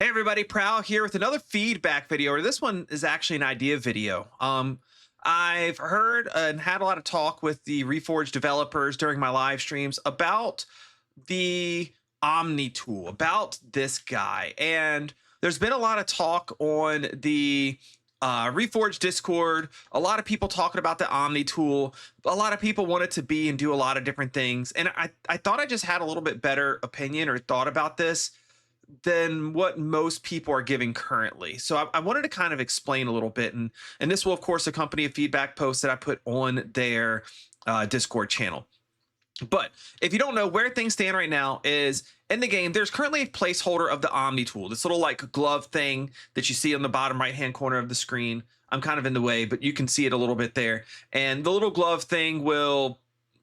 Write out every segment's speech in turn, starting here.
Hey everybody, Prowl here with another feedback video, or this one is actually an idea video. I've heard and had a lot of talk with the Reforj developers during my live streams about the Omni tool, about this guy. And there's been a lot of talk on the Reforge Discord, a lot of people talking about the Omni tool. A lot of people want it to be and do a lot of different things. And I thought I just had a little bit better opinion or thought about this than what most people are giving currently. So I wanted to kind of explain a little bit, and this will of course accompany a feedback post that I put on their Discord channel. But if you don't know where things stand right now is in the game, there's currently a placeholder of the Omni tool, this little like glove thing that you see on the bottom right hand corner of the screen. I'm kind of in the way, but you can see it a little bit there. And the little glove thing will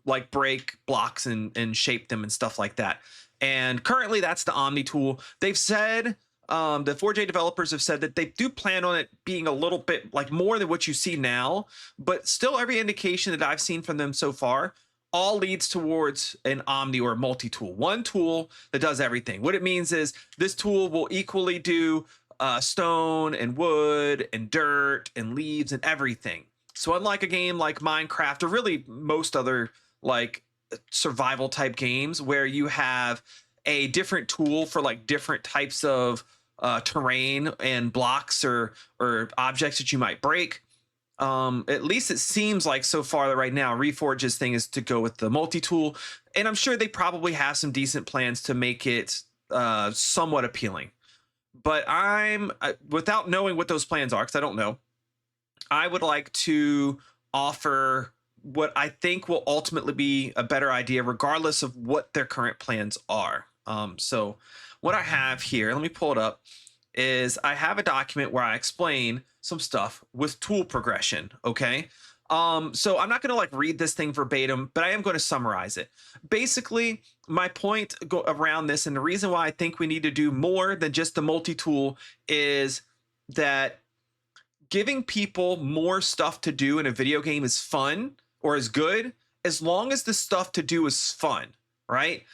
like break blocks and shape them and stuff like that. And currently that's the Omni tool. They've said, the 4J developers have said that they do plan on it being a little bit like more than what you see now, but still every indication that I've seen from them so far all leads towards an Omni or a multi-tool, one tool that does everything. What it means is this tool will equally do stone and wood and dirt and leaves and everything. So unlike a game like Minecraft or really most other like survival type games where you have a different tool for like different types of terrain and blocks or objects that you might break, at least it seems like so far that right now Reforge's thing is to go with the multi-tool, and I'm sure they probably have some decent plans to make it somewhat appealing. But I'm without knowing what those plans are, because I don't know, I would like to offer what I think will ultimately be a better idea, regardless of what their current plans are. So what I have here, let me pull it up, is I have a document where I explain some stuff with tool progression. Okay. So I'm not going to like read this thing verbatim, but I am going to summarize it. Basically, my point around this, and the reason why I think we need to do more than just the multi-tool, is that giving people more stuff to do in a video game is fun or is good as long as the stuff to do is fun, right?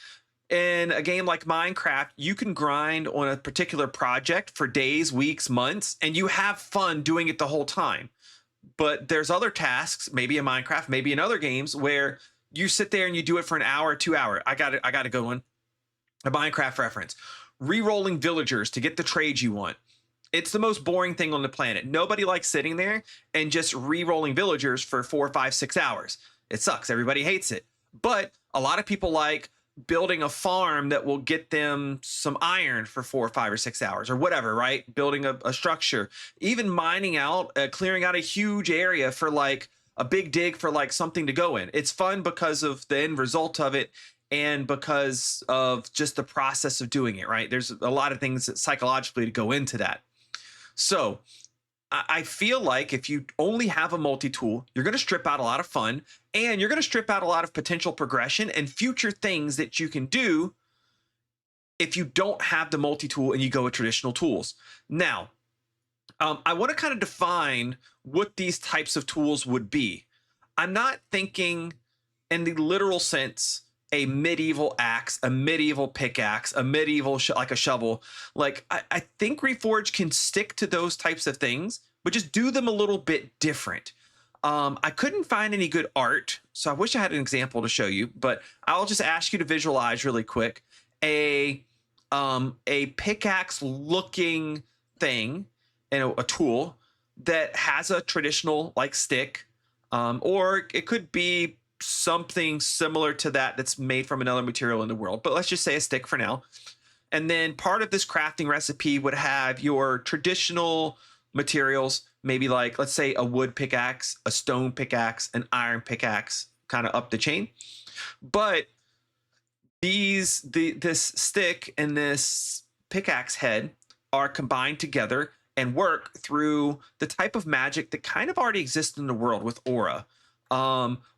In a game like Minecraft, you can grind on a particular project for days, weeks, months, and you have fun doing it the whole time. But there's other tasks, maybe in Minecraft, maybe in other games, where you sit there and you do it for an hour, 2 hours. I got to go on a Minecraft reference. Re-rolling villagers to get the trades you want. It's the most boring thing on the planet. Nobody likes sitting there and just re-rolling villagers for 4, 5, 6 hours. It sucks. Everybody hates it. But a lot of people like building a farm that will get them some iron for 4 or 5 or 6 hours or whatever, right? Building a structure, even mining out, clearing out a huge area for like a big dig for like something to go in. It's fun because of the end result of it and because of just the process of doing it, right? There's a lot of things that psychologically to go into that. So I feel like if you only have a multi-tool, you're going to strip out a lot of fun, and you're going to strip out a lot of potential progression and future things that you can do if you don't have the multi-tool and you go with traditional tools. Now, I want to kind of define what these types of tools would be. I'm not thinking in the literal sense a medieval axe, a medieval pickaxe, a medieval like a shovel. Like I think Reforge can stick to those types of things, but just do them a little bit different. I couldn't find any good art, so I wish I had an example to show you, but I'll just ask you to visualize really quick a pickaxe looking thing and a tool that has a traditional like stick, or it could be something similar to that that's made from another material in the world, but let's just say a stick for now. And then part of this crafting recipe would have your traditional materials, maybe like, let's say a wood pickaxe, a stone pickaxe, an iron pickaxe, kind of up the chain. But this stick and this pickaxe head are combined together and work through the type of magic that kind of already exists in the world with aura.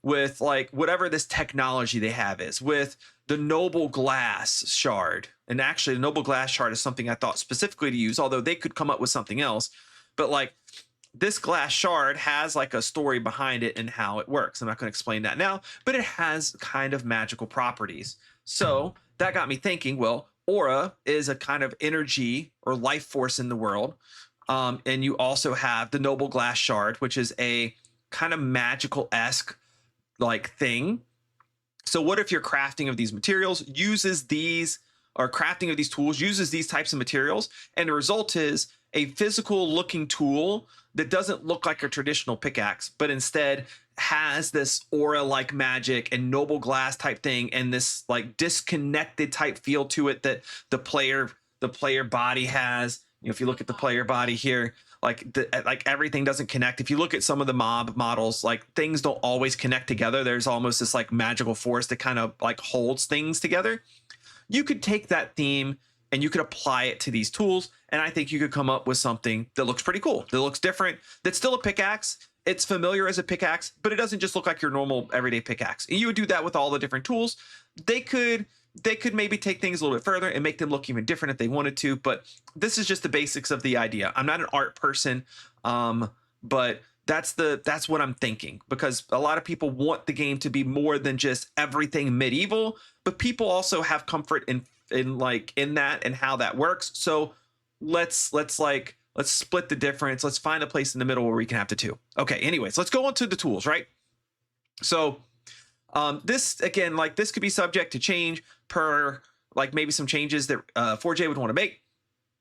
With like whatever this technology they have is, with the noble glass shard. And actually the noble glass shard is something I thought specifically to use, although they could come up with something else. But like this glass shard has like a story behind it and how it works. I'm not going to explain that now, but it has kind of magical properties. So that got me thinking, well, aura is a kind of energy or life force in the world. And you also have the noble glass shard, which is a kind of magical esque like thing. So what if your crafting of these materials uses these, or crafting of these tools uses these types of materials, and the result is a physical looking tool that doesn't look like a traditional pickaxe, but instead has this aura like magic and noble glass type thing, and this like disconnected type feel to it that the player body has. You know, if you look at the player body here, like everything doesn't connect. If you look at some of the mob models, like things don't always connect together. There's almost this like magical force that kind of like holds things together. You could take that theme and you could apply it to these tools, and I think you could come up with something that looks pretty cool, that looks different, that's still a pickaxe. It's familiar as a pickaxe, but it doesn't just look like your normal everyday pickaxe. And you would do that with all the different tools. They could maybe take things a little bit further and make them look even different if they wanted to, but this is just the basics of the idea. I'm not an art person, but that's what I'm thinking, because a lot of people want the game to be more than just everything medieval, but people also have comfort in that and how that works. So let's split the difference. Let's find a place in the middle where we can have the two. Okay, anyways, let's go on to the tools, right? So this again, like this could be subject to change per like maybe some changes that Forj would want to make.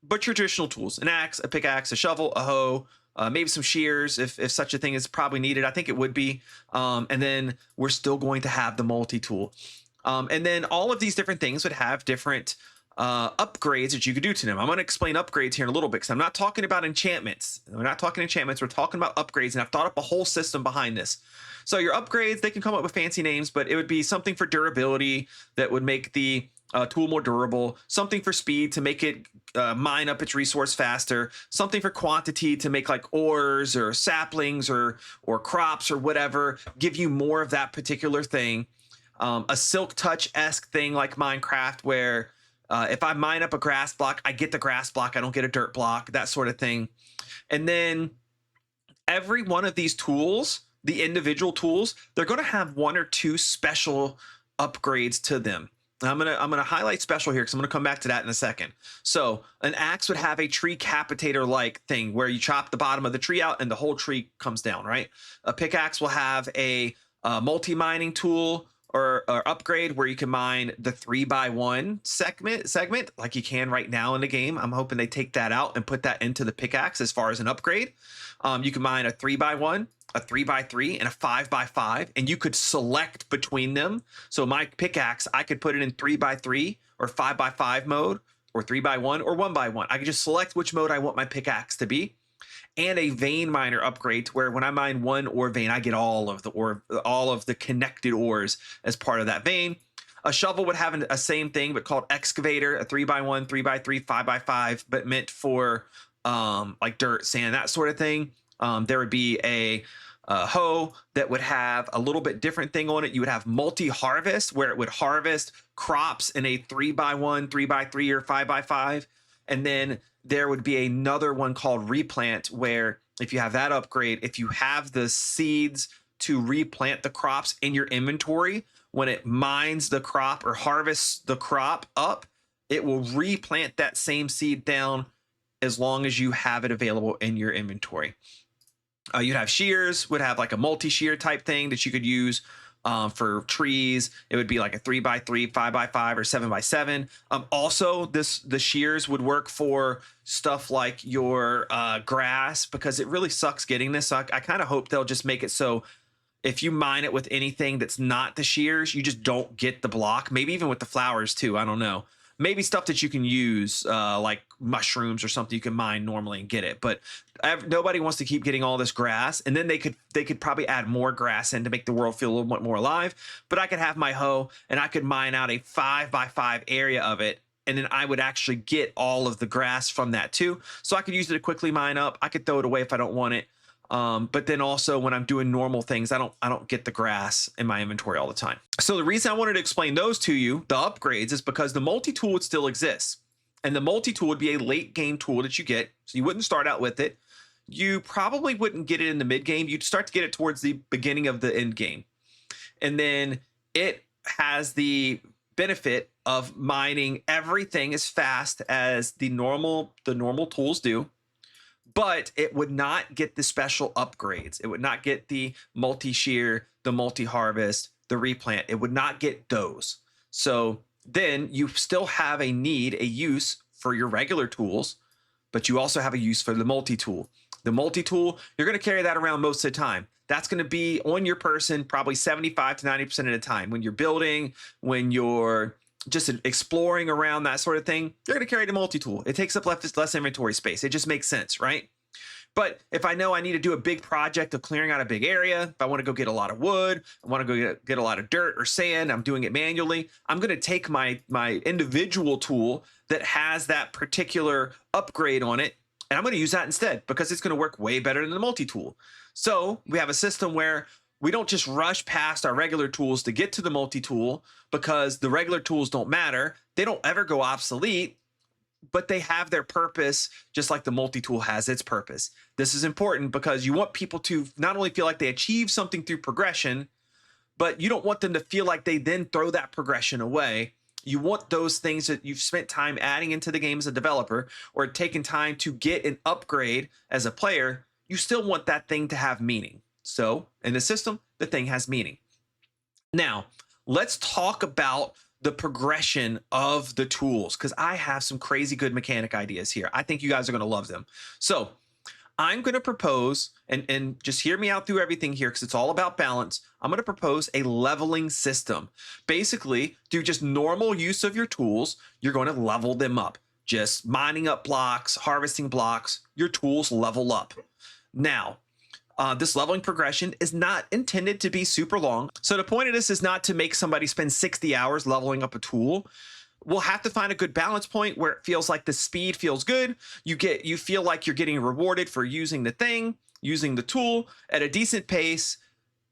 But your traditional tools: an axe, a pickaxe, a shovel, a hoe, maybe some shears if such a thing is probably needed. I think it would be. And then we're still going to have the multi-tool. And then all of these different things would have different upgrades that you could do to them. I'm going to explain upgrades here in a little bit, because I'm not talking about enchantments. We're not talking enchantments. We're talking about upgrades, and I've thought up a whole system behind this. So your upgrades, they can come up with fancy names, but it would be something for durability that would make the tool more durable, something for speed to make it mine up its resource faster, something for quantity to make like ores or saplings or crops or whatever, give you more of that particular thing. A silk touch-esque thing like Minecraft, where if I mine up a grass block, I get the grass block, I don't get a dirt block, that sort of thing. And then every one of these tools, the individual tools, they're going to have one or two special upgrades to them. I'm gonna highlight special here because I'm gonna come back to that in a second. So an axe would have a tree capitator like thing where you chop the bottom of the tree out and the whole tree comes down, right? A pickaxe will have a multi-mining tool or upgrade where you can mine the 3x1 segment like you can right now in the game. I'm hoping they take that out and put that into the pickaxe as far as an upgrade. You can mine a 3x1, a 3x3, and a 5x5, and you could select between them. So my pickaxe, I could put it in 3x3 or 5x5 mode, or 3x1 or 1x1. I could just select which mode I want my pickaxe to be. And a vein miner upgrade to where when I mine one ore vein, I get all of the connected ores as part of that vein. A shovel would have a same thing, but called excavator, a 3x1, 3x3, 5x5, but meant for like dirt, sand, that sort of thing. There would be a hoe that would have a little bit different thing on it. You would have multi-harvest, where it would harvest crops in a 3x1, 3x3, or 5x5. And then there would be another one called replant, where if you have that upgrade, if you have the seeds to replant the crops in your inventory, when it mines the crop or harvests the crop up, it will replant that same seed down as long as you have it available in your inventory. You'd have shears, would have like a multi-shear type thing that you could use for trees. It would be like a 3x3, 5x5, or 7x7. Also, the shears would work for stuff like your grass, because it really sucks getting this. So I kind of hope they'll just make it so if you mine it with anything that's not the shears, you just don't get the block. Maybe even with the flowers too. I don't know. Maybe stuff that you can use like mushrooms or something you can mine normally and get it. But nobody wants to keep getting all this grass. And then they could probably add more grass in to make the world feel a little bit more alive. But I could have my hoe and I could mine out a 5x5 area of it. And then I would actually get all of the grass from that too. So I could use it to quickly mine up. I could throw it away if I don't want it. But then also when I'm doing normal things, I don't get the grass in my inventory all the time. So the reason I wanted to explain those to you, the upgrades, is because the multi-tool would still exist. And the multi-tool would be a late game tool that you get. So you wouldn't start out with it. You probably wouldn't get it in the mid game. You'd start to get it towards the beginning of the end game. And then it has the benefit of mining everything as fast as the normal tools do, but it would not get the special upgrades. It would not get the multi-shear, the multi-harvest, the replant. It would not get those. So then you still have a use for your regular tools, but you also have a use for the multi-tool. The multi-tool, you're going to carry that around most of the time. That's going to be on your person probably 75 to 90% of the time. When you're building, when you're just exploring around, that sort of thing, you're going to carry the multi-tool. It takes up less inventory space. It just makes sense, right? But if I know I need to do a big project of clearing out a big area, if I want to go get a lot of wood, I want to go get a lot of dirt or sand, I'm doing it manually, I'm going to take my individual tool that has that particular upgrade on it, and I'm going to use that instead because it's going to work way better than the multi-tool. So we have a system where we don't just rush past our regular tools to get to the multi-tool because the regular tools don't matter. They don't ever go obsolete, but they have their purpose just like the multi-tool has its purpose. This is important because you want people to not only feel like they achieve something through progression, but you don't want them to feel like they then throw that progression away. You want those things that you've spent time adding into the game as a developer or taking time to get an upgrade as a player. You still want that thing to have meaning. So in the system, the thing has meaning. Now, let's talk about the progression of the tools, because I have some crazy good mechanic ideas here. I think you guys are going to love them. So I'm going to propose, and just hear me out through everything here because it's all about balance. I'm going to propose a leveling system. Basically, through just normal use of your tools, you're going to level them up. Just mining up blocks, harvesting blocks, your tools level up. Now, this leveling progression is not intended to be super long. So the point of this is not to make somebody spend 60 hours leveling up a tool. We'll have to find a good balance point where it feels like the speed feels good. You feel like you're getting rewarded for using the thing, using the tool at a decent pace,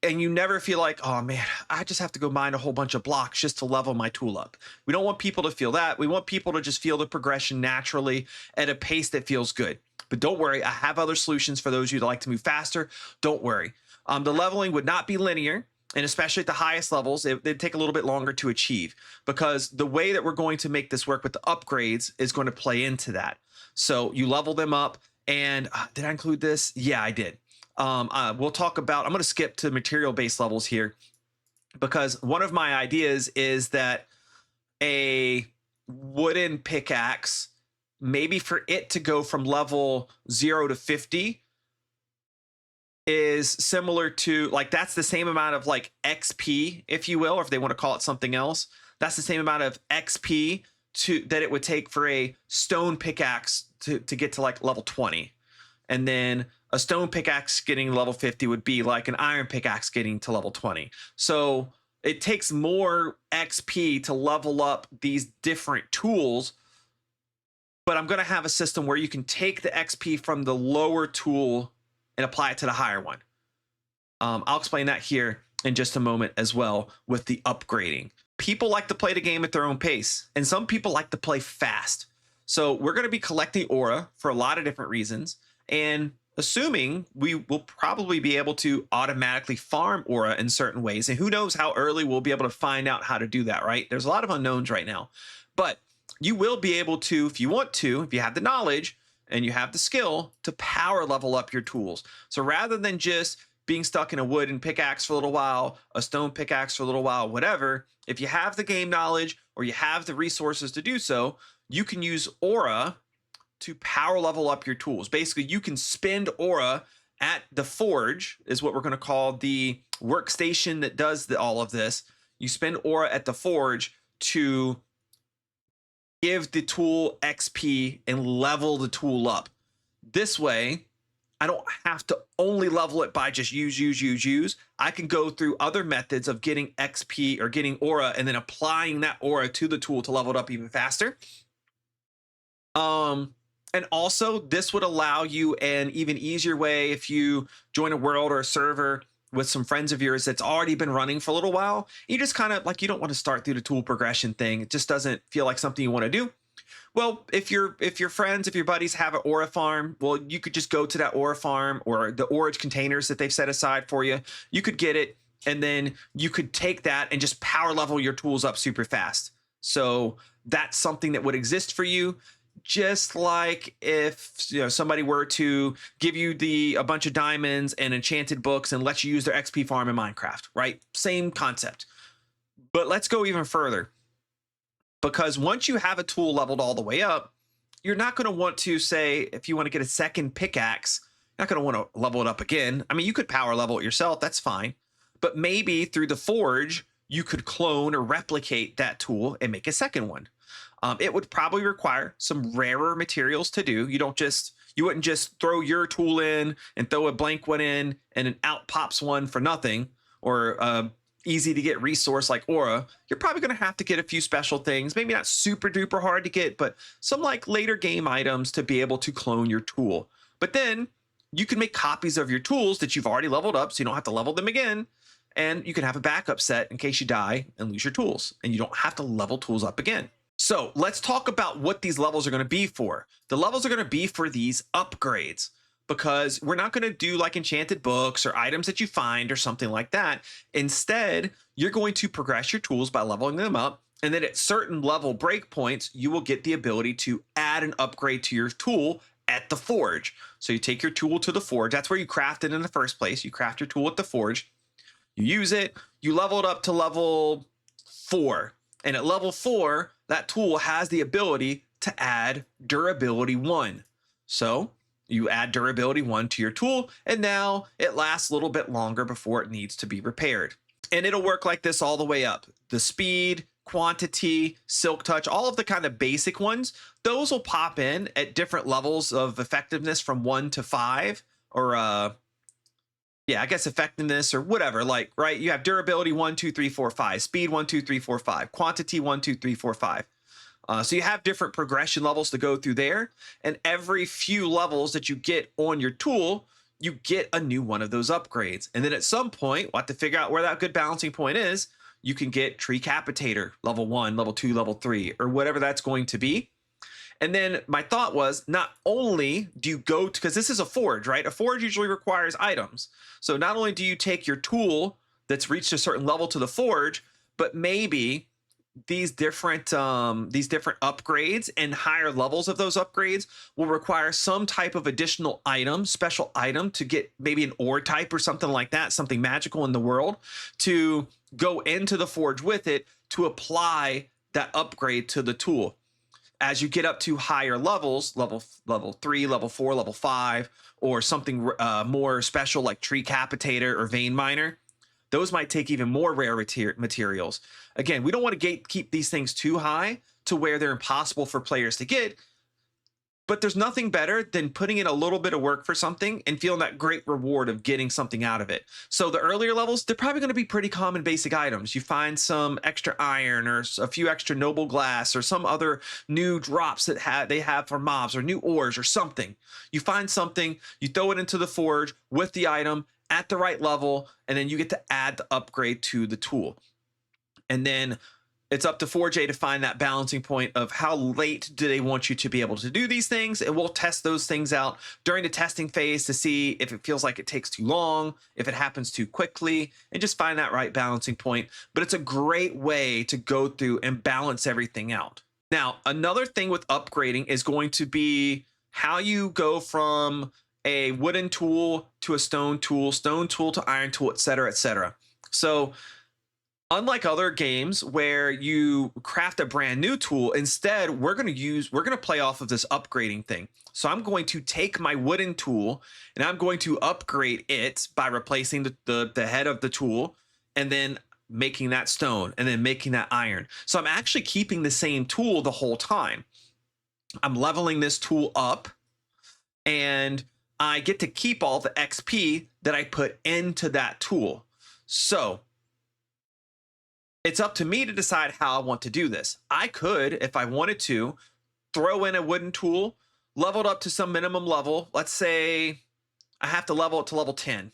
and you never feel like, oh man, I just have to go mine a whole bunch of blocks just to level my tool up. We don't want people to feel that. We want people to just feel the progression naturally at a pace that feels good. But don't worry, I have other solutions for those of you that like to move faster. Don't worry. The leveling would not be linear, and especially at the highest levels, it'd take a little bit longer to achieve because the way that we're going to make this work with the upgrades is going to play into that. So you level them up, and did I include this? Yeah, I did. We'll talk about, I'm going to skip to material-based levels here because one of my ideas is that a wooden pickaxe, maybe for it to go from level 0 to 50 is similar to, like, that's the same amount of like XP, if you will, or if they want to call it something else, that's the same amount of XP that it would take for a stone pickaxe to get to like level 20. And then a stone pickaxe getting level 50 would be like an iron pickaxe getting to level 20. So it takes more XP to level up these different tools. But I'm going to have a system where you can take the XP from the lower tool and apply it to the higher one. I'll explain that here in just a moment as well with the upgrading. People like to play the game at their own pace, and some people like to play fast. So we're going to be collecting aura for a lot of different reasons, and assuming we will probably be able to automatically farm aura in certain ways. And who knows how early we'll be able to find out how to do that, right? There's a lot of unknowns right now, but you will be able to, if you want to, if you have the knowledge and you have the skill, to power level up your tools. So rather than just being stuck in a wooden pickaxe for a little while, a stone pickaxe for a little while, whatever, if you have the game knowledge or you have the resources to do so, you can use aura to power level up your tools. Basically, you can spend aura at the forge, is what we're going to call the workstation that does all of this. You spend aura at the forge to give the tool XP and level the tool up. This way, I don't have to only level it by just use. I can go through other methods of getting XP or getting aura and then applying that aura to the tool to level it up even faster. And also, this would allow you an even easier way if you join a world or a server with some friends of yours that's already been running for a little while. You just kind of like, you don't want to start through the tool progression thing. It just doesn't feel like something you want to do. Well, if your friends, if your buddies have an aura farm, well, you could just go to that aura farm or the orage containers that they've set aside for you. You could get it, and then you could take that and just power level your tools up super fast. So that's something that would exist for you. Just like if somebody were to give you a bunch of diamonds and enchanted books and let you use their XP farm in Minecraft, right? Same concept. But let's go even further, because once you have a tool leveled all the way up, you're not going to want to say, if you want to get a second pickaxe, you're not going to want to level it up again. I mean, you could power level it yourself, that's fine. But maybe through the forge, you could clone or replicate that tool and make a second one. It would probably require some rarer materials to do. You wouldn't just throw your tool in and throw a blank one in and an out pops one for nothing, or easy to get resource like aura. You're probably going to have to get a few special things, maybe not super duper hard to get, but some like later game items to be able to clone your tool. But then you can make copies of your tools that you've already leveled up, so you don't have to level them again. And you can have a backup set in case you die and lose your tools, and you don't have to level tools up again. So let's talk about what these levels are going to be for. The levels are going to be for these upgrades, because we're not going to do like enchanted books or items that you find or something like that. Instead, you're going to progress your tools by leveling them up. And then at certain level breakpoints, you will get the ability to add an upgrade to your tool at the forge. So you take your tool to the forge. That's where you craft it in the first place. You craft your tool at the forge. You use it. You level it up to level 4. And at level 4, that tool has the ability to add durability 1. So you add durability 1 to your tool, and now it lasts a little bit longer before it needs to be repaired. And it'll work like this all the way up. The speed, quantity, silk touch, all of the kind of basic ones, those will pop in at different levels of effectiveness from 1 to 5, or I guess effectiveness or whatever, like, right? You have durability 1, 2, 3, 4, 5, speed 1, 2, 3, 4, 5, quantity 1, 2, 3, 4, 5. So you have different progression levels to go through there. And every few levels that you get on your tool, you get a new one of those upgrades. And then at some point, we'll have to figure out where that good balancing point is. You can get Tree Capitator, level 1, level 2, level 3, or whatever that's going to be. And then my thought was, not only do you go to, because this is a forge, right? A forge usually requires items. So not only do you take your tool that's reached a certain level to the forge, but maybe these different upgrades and higher levels of those upgrades will require some type of additional item, special item, to get maybe an ore type or something like that, something magical in the world, to go into the forge with it to apply that upgrade to the tool. As you get up to higher levels, level 3, level 4, level 5, or something more special like Tree Capitator or Vein Miner, those might take even more rare materials. Again, we don't want to keep these things too high to where they're impossible for players to get, but there's nothing better than putting in a little bit of work for something and feeling that great reward of getting something out of it. So the earlier levels, they're probably going to be pretty common basic items. You find some extra iron or a few extra noble glass or some other new drops that they have for mobs, or new ores or something. You find something, you throw it into the forge with the item at the right level, and then you get to add the upgrade to the tool. And then it's up to Forge to find that balancing point of how late do they want you to be able to do these things. And we'll test those things out during the testing phase to see if it feels like it takes too long, if it happens too quickly, and just find that right balancing point. But it's a great way to go through and balance everything out. Now, another thing with upgrading is going to be how you go from a wooden tool to a stone tool to iron tool, etc., etc. So unlike other games where you craft a brand new tool, instead we're going to play off of this upgrading thing. So I'm going to take my wooden tool and I'm going to upgrade it by replacing the head of the tool, and then making that stone, and then making that iron. So I'm actually keeping the same tool the whole time. I'm leveling this tool up, and I get to keep all the XP that I put into that tool. So it's up to me to decide how I want to do this. I could, if I wanted to, throw in a wooden tool, level it up to some minimum level. Let's say I have to level it to level 10.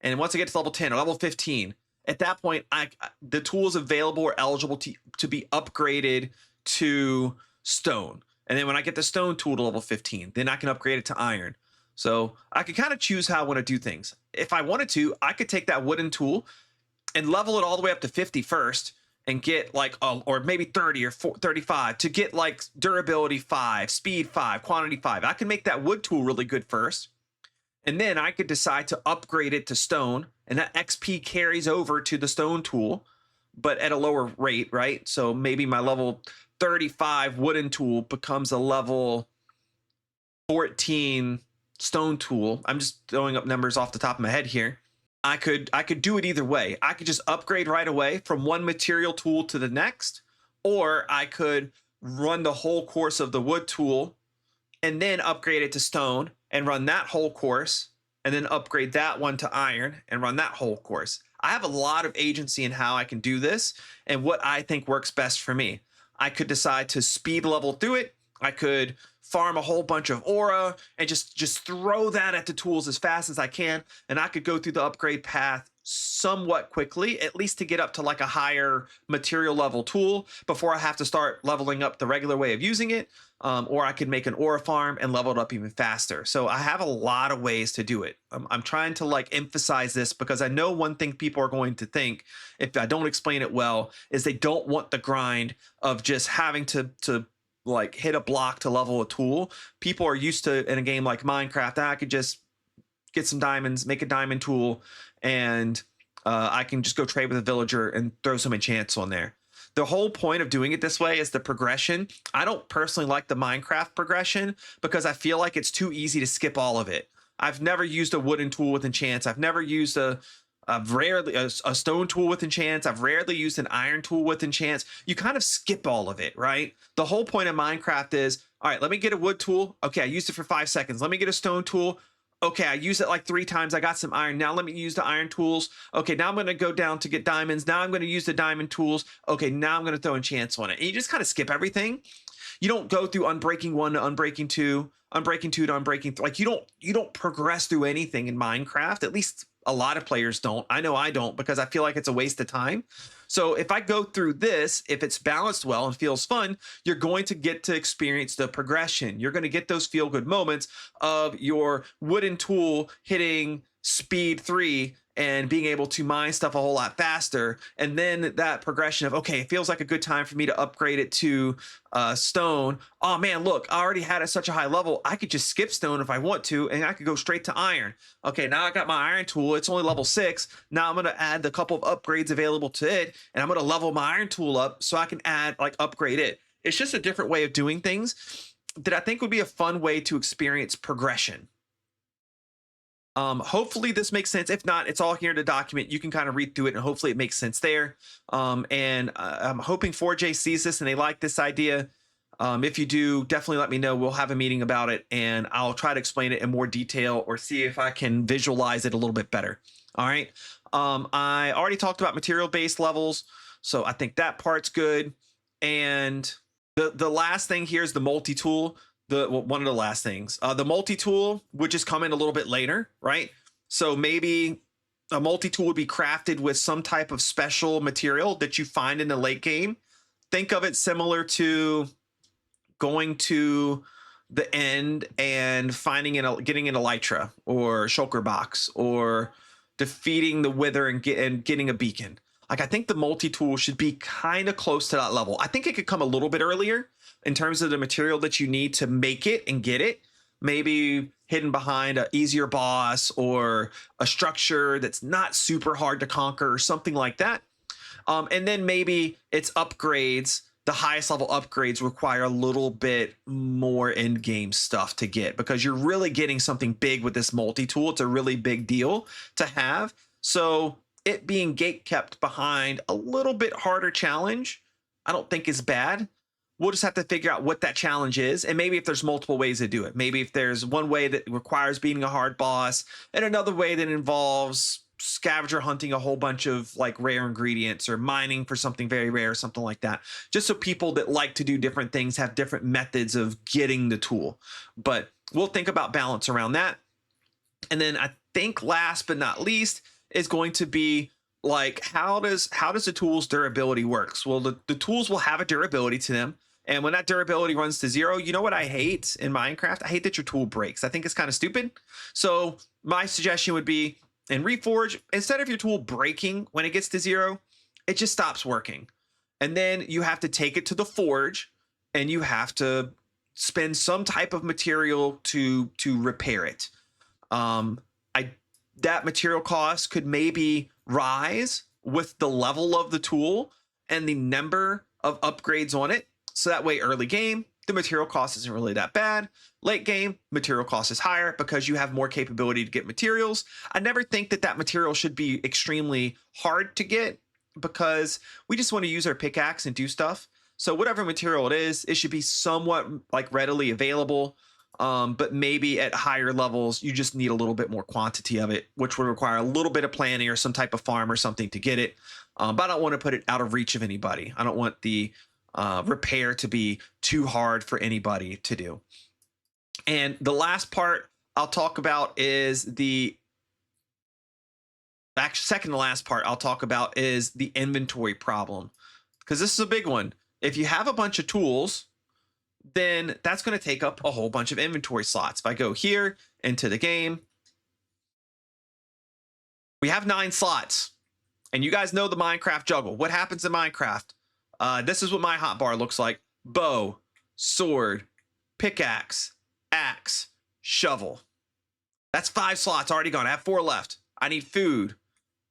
And once I get to level 10 or level 15, at that point, the tool is available or eligible to be upgraded to stone. And then when I get the stone tool to level 15, then I can upgrade it to iron. So I could kind of choose how I want to do things. If I wanted to, I could take that wooden tool and level it all the way up to 50 first, and get like, or maybe 30 or 35 to get like durability 5, speed 5, quantity 5. I can make that wood tool really good first. And then I could decide to upgrade it to stone, and that XP carries over to the stone tool, but at a lower rate, right? So maybe my level 35 wooden tool becomes a level 14 stone tool. I'm just throwing up numbers off the top of my head here. I could do it either way. I could just upgrade right away from one material tool to the next, or I could run the whole course of the wood tool and then upgrade it to stone and run that whole course, and then upgrade that one to iron and run that whole course. I have a lot of agency in how I can do this and what I think works best for me. I could decide to speed level through it. I could farm a whole bunch of aura and just throw that at the tools as fast as I can, and I could go through the upgrade path somewhat quickly, at least to get up to like a higher material level tool before I have to start leveling up the regular way of using it. Or I could make an aura farm and level it up even faster. So I have a lot of ways to do it. I'm trying to like emphasize this because I know one thing people are going to think if I don't explain it well is they don't want the grind of just having to like hit a block to level a tool. People are used to, in a game like Minecraft, I could just get some diamonds, make a diamond tool, and I can just go trade with a villager and throw some enchants on there. The whole point of doing it this way is the progression. I don't personally like the Minecraft progression because I feel like it's too easy to skip all of it. I've never used a wooden tool with enchants. I've never used I've rarely a stone tool with enchants. I've rarely used an iron tool with enchants. You kind of skip all of it, right? The whole point of Minecraft is, all right, let me get a wood tool. Okay, I used it for 5 seconds. Let me get a stone tool. Okay, I used it like 3 times. I got some iron. Now let me use the iron tools. Okay, now I'm going to go down to get diamonds. Now I'm going to use the diamond tools. Okay, now I'm going to throw enchants on it. And you just kind of skip everything. You don't go through unbreaking 1 to unbreaking 2, unbreaking 2 to unbreaking 3. Like you don't progress through anything in Minecraft. At least a lot of players don't. I know I don't because I feel like it's a waste of time. So if I go through this, if it's balanced well and feels fun, you're going to get to experience the progression. You're going to get those feel good moments of your wooden tool hitting speed 3 and being able to mine stuff a whole lot faster. And then that progression of, okay, it feels like a good time for me to upgrade it to stone. Oh man, look, I already had it at such a high level. I could just skip stone if I want to, and I could go straight to iron. Okay, now I got my iron tool. It's only level 6. Now I'm going to add the couple of upgrades available to it, and I'm going to level my iron tool up so I can add, like, upgrade it. It's just a different way of doing things that I think would be a fun way to experience progression. Hopefully this makes sense. If not, it's all here in the document. You can kind of read through it and hopefully it makes sense there. And I'm hoping 4J sees this and they like this idea. If you do, definitely let me know. We'll have a meeting about it and I'll try to explain it in more detail or see if I can visualize it a little bit better. All right. I already talked about material-based levels, so I think that part's good. And the last thing here is the multi-tool. One of the last things, the multi-tool would just come in a little bit later, right? So maybe a multi-tool would be crafted with some type of special material that you find in the late game. Think of it similar to going to the end and finding getting an elytra or shulker box or defeating the wither and getting a beacon. Like I think the multi-tool should be kind of close to that level. I think it could come a little bit earlier in terms of the material that you need to make it and get it. Maybe hidden behind an easier boss or a structure that's not super hard to conquer or something like that. And then maybe its upgrades, the highest level upgrades require a little bit more end game stuff to get because you're really getting something big with this multi-tool. It's a really big deal to have. So it being gate kept behind a little bit harder challenge, I don't think is bad. We'll just have to figure out what that challenge is. And maybe if there's multiple ways to do it, maybe if there's one way that requires beating a hard boss and another way that involves scavenger hunting a whole bunch of like rare ingredients or mining for something very rare or something like that. Just so people that like to do different things have different methods of getting the tool. But we'll think about balance around that. And then I think last but not least is going to be like, how does the tool's durability works? Well, the tools will have a durability to them. And when that durability runs to 0, you know what I hate in Minecraft? I hate that your tool breaks. I think it's kind of stupid. So my suggestion would be in Reforj, instead of your tool breaking when it gets to 0, it just stops working. And then you have to take it to the forge and you have to spend some type of material to repair it. I that material cost could maybe rise with the level of the tool and the number of upgrades on it. So that way, early game, the material cost isn't really that bad. Late game, material cost is higher because you have more capability to get materials. I never think that material should be extremely hard to get because we just want to use our pickaxe and do stuff. So whatever material it is, it should be somewhat like readily available. But maybe at higher levels, you just need a little bit more quantity of it, which would require a little bit of planning or some type of farm or something to get it. But I don't want to put it out of reach of anybody. I don't want the repair to be too hard for anybody to do. And the last part I'll talk about is second to last part I'll talk about is the inventory problem, because this is a big one. If you have a bunch of tools, then that's going to take up a whole bunch of inventory slots. If I go here into the game, we have 9 slots, and you guys know the Minecraft juggle. What happens in Minecraft? This is what my hotbar looks like: bow, sword, pickaxe, axe, shovel. That's 5 slots already gone. I have 4 left. I need food.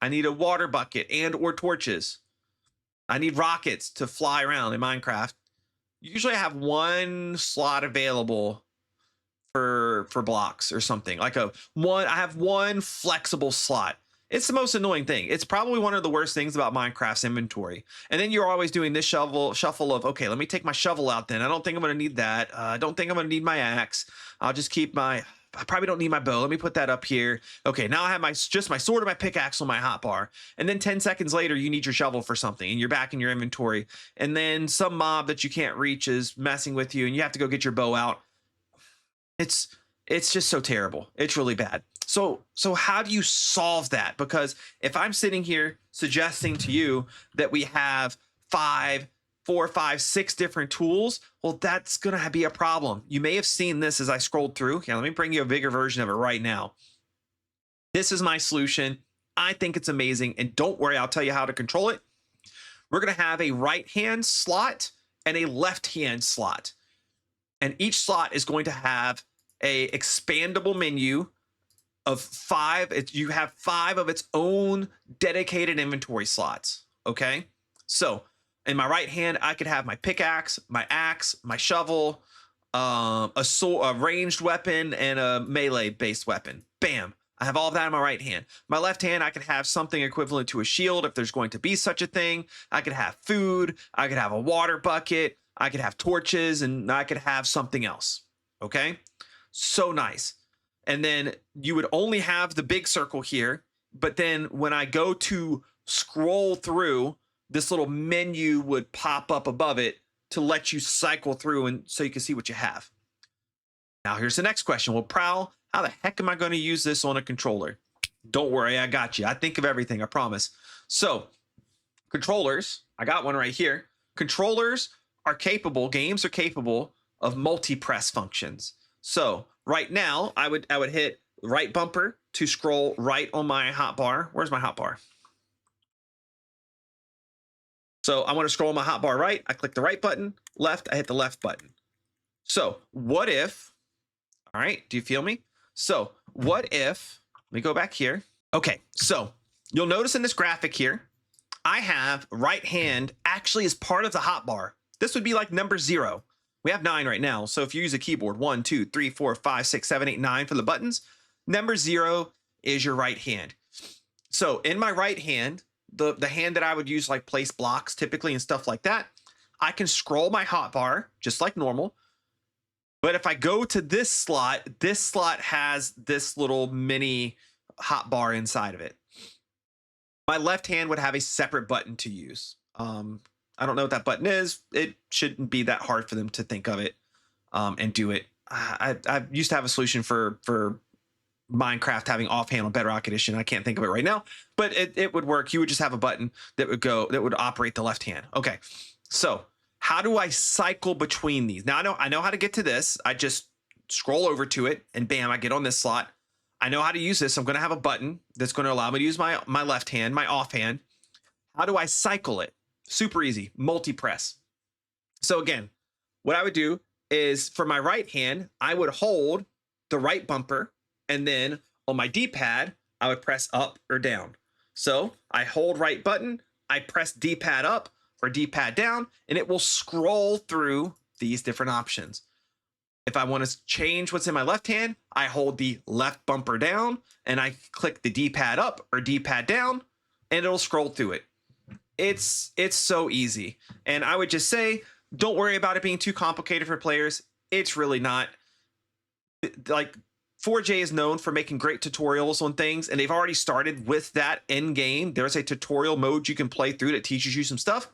I need a water bucket and or torches. I need rockets to fly around in Minecraft. Usually I have 1 slot available for blocks or something. I have 1 flexible slot. It's the most annoying thing. It's probably one of the worst things about Minecraft's inventory. And then you're always doing this shuffle of, okay, let me take my shovel out then. I don't think I'm going to need that. I don't think I'm going to need my axe. I'll just keep I probably don't need my bow. Let me put that up here. Okay, now I have just my sword and my pickaxe on my hotbar. And then 10 seconds later, you need your shovel for something and you're back in your inventory. And then some mob that you can't reach is messing with you and you have to go get your bow out. It's just so terrible. It's really bad. So how do you solve that? Because if I'm sitting here suggesting to you that we have 4, 5, 6 different tools, well, that's going to be a problem. You may have seen this as I scrolled through. Here, let me bring you a bigger version of it right now. This is my solution. I think it's amazing. And don't worry, I'll tell you how to control it. We're going to have a right-hand slot and a left-hand slot. And each slot is going to have a expandable menu of 5. You have 5 of its own dedicated inventory slots. Okay. So in my right hand, I could have my pickaxe, my axe, my shovel, a ranged weapon, and a melee based weapon. Bam. I have all of that in my right hand. My left hand, I could have something equivalent to a shield if there's going to be such a thing. I could have food. I could have a water bucket. I could have torches, and I could have something else. Okay. So nice. And then you would only have the big circle here. But then when I go to scroll through, this little menu would pop up above it to let you cycle through and so you can see what you have. Now here's the next question. Well, Prowl, how the heck am I going to use this on a controller? Don't worry, I got you. I think of everything, I promise. So controllers, I got one right here. Controllers are capable, games are capable of multi-press functions. So right now, I would hit right bumper to scroll right on my hotbar. Where's my hotbar? So I want to scroll my hotbar right. I click the right button. Left, I hit the left button. So what if, all right, do you feel me? So what if, let me go back here. Okay, so you'll notice in this graphic here, I have right hand actually is part of the hotbar. This would be like number 0. We have 9 right now. So if you use a keyboard, 1, 2, 3, 4, 5, 6, 7, 8, 9 for the buttons, number 0 is your right hand. So in my right hand, the hand that I would use like place blocks typically and stuff like that, I can scroll my hotbar just like normal. But if I go to this slot has this little mini hotbar inside of it. My left hand would have a separate button to use. I don't know what that button is. It shouldn't be that hard for them to think of it and do it. I used to have a solution for Minecraft having offhand on Bedrock Edition. I can't think of it right now, but it would work. You would just have a button that would operate the left hand. Okay, so how do I cycle between these? Now I know how to get to this. I just scroll over to it and bam, I get on this slot. I know how to use this. I'm going to have a button that's going to allow me to use my left hand, my offhand. How do I cycle it? Super easy, multi-press. So again, what I would do is for my right hand, I would hold the right bumper, and then on my D-pad, I would press up or down. So I hold right button, I press D-pad up or D-pad down, and it will scroll through these different options. If I want to change what's in my left hand, I hold the left bumper down and I click the D-pad up or D-pad down, and it'll scroll through it. It's so easy. And I would just say, don't worry about it being too complicated for players. It's really not. Like, Reforj is known for making great tutorials on things, and they've already started with that in game. There's a tutorial mode you can play through that teaches you some stuff.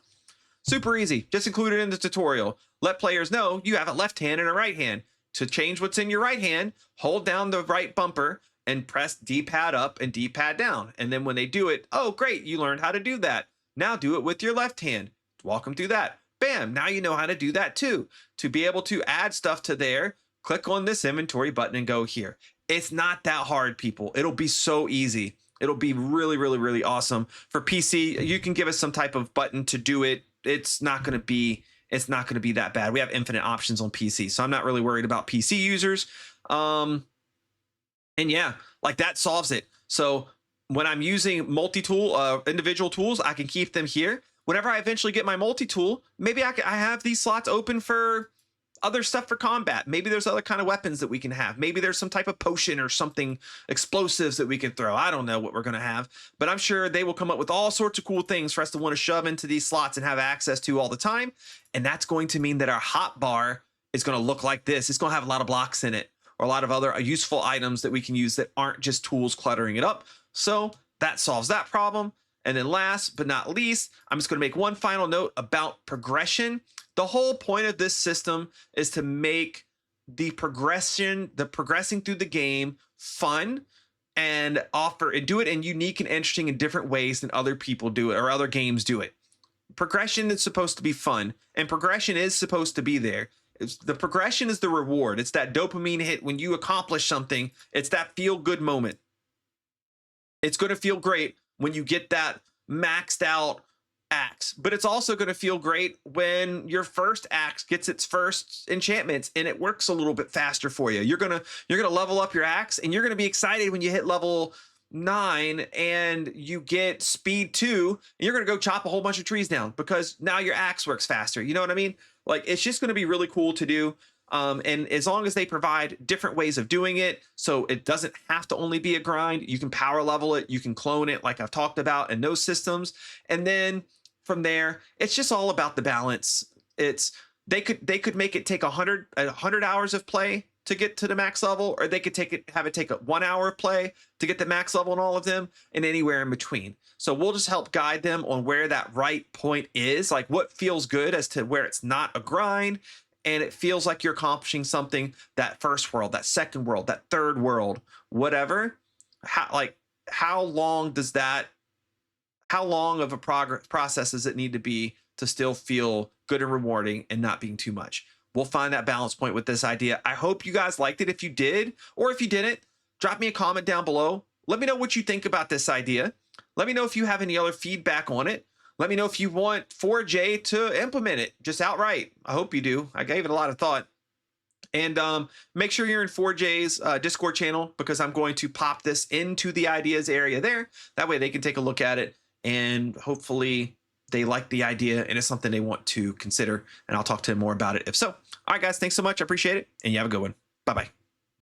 Super easy. Just include it in the tutorial. Let players know you have a left hand and a right hand. To change what's in your right hand, hold down the right bumper and press D-pad up and D-pad down. And then when they do it, oh, great, you learned how to do that. Now do it with your left hand. Walk them through that. Bam, now you know how to do that too. To be able to add stuff to there, click on this inventory button and go here. It's not that hard, people. It'll be so easy. It'll be really, really, really awesome. For PC, you can give us some type of button to do it. It's not going to be that bad. We have infinite options on PC, so I'm not really worried about PC users. And yeah, like that solves it. So when I'm using multi-tool, individual tools, I can keep them here. Whenever I eventually get my multi-tool, maybe I have these slots open for other stuff for combat. Maybe there's other kind of weapons that we can have. Maybe there's some type of potion or something, explosives that we can throw. I don't know what we're going to have, but I'm sure they will come up with all sorts of cool things for us to want to shove into these slots and have access to all the time. And that's going to mean that our hotbar is going to look like this. It's going to have a lot of blocks in it, or a lot of other useful items that we can use that aren't just tools cluttering it up. So that solves that problem. And then last but not least, I'm just going to make one final note about progression. The whole point of this system is to make the progressing through the game fun and do it in unique and interesting and different ways than other people do it or other games do it. Progression is supposed to be fun, and progression is supposed to be there. The progression is the reward. It's that dopamine hit when you accomplish something. It's that feel-good moment. It's going to feel great when you get that maxed out axe, but it's also going to feel great when your first axe gets its first enchantments and it works a little bit faster for you. You're going to level up your axe, and you're going to be excited when you hit level 9 and you get speed 2, and you're going to go chop a whole bunch of trees down because now your axe works faster. You know what I mean? Like, it's just going to be really cool to do. And as long as they provide different ways of doing it, so it doesn't have to only be a grind, you can power level it, you can clone it like I've talked about in those systems. And then from there, it's just all about the balance. They could make it take 100 hours of play to get to the max level, or they could have it take 1 hour of play to get the max level on all of them, and anywhere in between. So we'll just help guide them on where that right point is, like what feels good as to where it's not a grind, and it feels like you're accomplishing something, that first world, that second world, that third world, whatever. How long of a process does it need to be to still feel good and rewarding and not being too much? We'll find that balance point with this idea. I hope you guys liked it. If you did, or if you didn't, drop me a comment down below. Let me know what you think about this idea. Let me know if you have any other feedback on it. Let me know if you want Reforj to implement it just outright. I hope you do. I gave it a lot of thought. And make sure you're in Reforj's Discord channel, because I'm going to pop this into the ideas area there. That way they can take a look at it, and hopefully they like the idea and it's something they want to consider. And I'll talk to them more about it if so. All right, guys, thanks so much. I appreciate it. And you have a good one. Bye-bye.